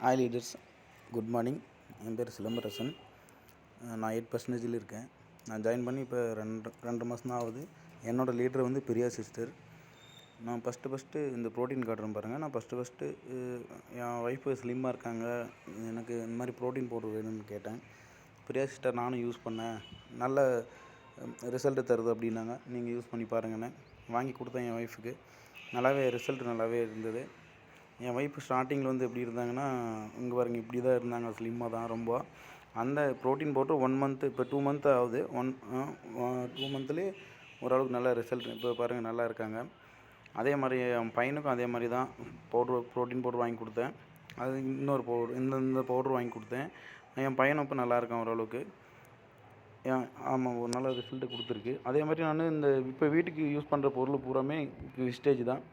Hi leaders, good morning. என் பேர் சிலம்பரசன். நான் 8% இருக்கேன். நான் ஜாயின் பண்ணி இப்போ ரெண்டு மாதம் தான் ஆகுது. என்னோடய லீடர் வந்து பிரியா சிஸ்டர். நான் ஃபஸ்ட்டு இந்த ப்ரோட்டீன் காட்டுறேன் பாருங்கள். நான் ஃபஸ்ட்டு என் ஒய்ஃபு ஸ்லிம்மாக இருக்காங்க, எனக்கு இந்த மாதிரி ப்ரோட்டீன் பவுடர் வேணும்னு கேட்டேன். பிரியா சிஸ்டர் நானும் யூஸ் பண்ணேன், நல்ல ரிசல்ட்டு தருது அப்படின்னாங்க. நீங்கள் யூஸ் பண்ணி பாருங்கன்னு வாங்கி கொடுத்தேன் என் ஒய்ஃபுக்கு. ரிசல்ட் நல்லாவே இருந்தது. என் ஒய்ஃப் ஸ்டார்டிங்கில் வந்து எப்படி இருந்தாங்கன்னா, இங்கே பாருங்க இப்படி தான் இருந்தாங்க, ஸ்லிம்மாக தான் ரொம்ப. அந்த ப்ரோட்டீன் பவுடர் 1 மந்த்து, இப்போ 2 மந்த் ஆகுது. 2 மந்த்லேயே ஓரளவுக்கு நல்ல ரிசல்ட். இப்போ பாருங்கள் நல்லா இருக்காங்க. அதே மாதிரி என் பையனுக்கும் அதே மாதிரி தான் ப்ரோட்டீன் பவுடர் வாங்கி கொடுத்தேன். அது இன்னொரு பவுடர், இந்த பவுடர் வாங்கி கொடுத்தேன். என் பையனும் இப்போ நல்லா இருக்கான் ஓரளவுக்கு. ஆமாம், ஒரு நல்ல ரிசல்ட்டு கொடுத்துருக்கு. அதே மாதிரி நான் இப்போ வீட்டுக்கு யூஸ் பண்ணுற பொருள் பூராமே விஸ்டேஜ் தான்.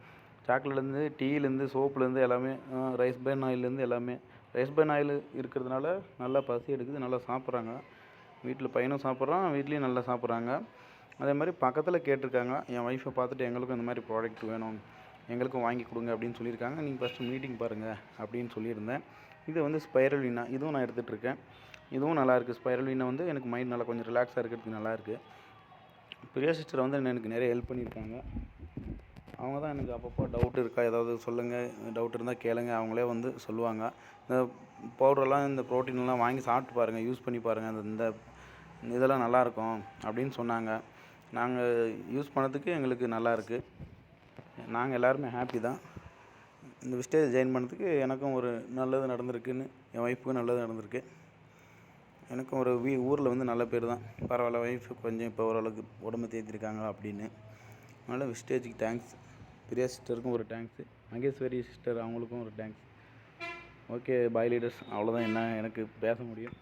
சாக்லேட்லேருந்து, டீலேருந்து, சோப்புலேருந்து எல்லாமே, ரைஸ் பர்ன் ஆயிலேருந்து எல்லாமே. ரைஸ் பர்ன் ஆயில் இருக்கிறதுனால நல்லா பசி எடுக்குது, நல்லா சாப்பிட்றாங்க. வீட்டில் பையனும் சாப்பிட்றான், வீட்லேயும் நல்லா சாப்பிட்றாங்க. அதே மாதிரி பக்கத்தில் கேட்டிருக்காங்க, என் ஒய்ஃபை பார்த்துட்டு எங்களுக்கும் இந்த மாதிரி ப்ராடக்ட் வேணும், எங்களுக்கும் வாங்கி கொடுங்க அப்படின்னு சொல்லியிருக்காங்க. நீங்கள் ஃபஸ்ட்டு மீட்டிங் பாருங்கள் அப்படின்னு சொல்லியிருந்தேன். இது வந்து ஸ்பைரல்வினா, இதுவும் நான் எடுத்துகிட்ருக்கேன். இதுவும் நல்லாயிருக்கு. ஸ்பைரல்வினா வந்து எனக்கு மைண்ட் நல்லா கொஞ்சம் ரிலாக்ஸாக இருக்கிறதுக்கு நல்லாயிருக்கு. பிரியா சிஸ்டர் வந்து எனக்கு நிறைய ஹெல்ப் பண்ணியிருக்காங்க. அவங்க தான் எனக்கு அப்பப்போ டவுட் இருக்கா ஏதாவது சொல்லுங்கள், டவுட் இருந்தால் கேளுங்க, அவங்களே வந்து சொல்லுவாங்க. இந்த பவுடரெல்லாம், இந்த ப்ரோட்டீன்லாம் வாங்கி சாப்பிட்டு பாருங்கள், யூஸ் பண்ணி பாருங்கள், இந்த இதெல்லாம் நல்லாயிருக்கும் அப்படின்னு சொன்னாங்க. நாங்கள் யூஸ் பண்ணதுக்கு எங்களுக்கு நல்லாயிருக்கு. நாங்கள் எல்லாருமே ஹாப்பி தான். இந்த விஸ்டேஜ் ஜாயின் பண்ணதுக்கு எனக்கும் ஒரு நல்லது நடந்திருக்குன்னு, என் ஒய்ஃபுக்கும் நல்லது நடந்திருக்கு. எனக்கும் ஒரு ஊரில் வந்து நல்ல பேர் தான். பரவாயில்ல, ஒய்ஃபு கொஞ்சம் இப்போ ஓரளவுக்கு உடம்பு தேத்திருக்காங்க அப்படின்னு. அதனால் விஸ்டேஜுக்கு தேங்க்ஸ். பிரியா சிஸ்டருக்கும் ஒரு தேங்க்ஸு. மகேஸ்வரி சிஸ்டர் அவங்களுக்கும் ஒரு தேங்க்ஸ். ஓகே, பாய் லீடர்ஸ். அவ்வளோதான் என்ன எனக்கு பேச முடியும்.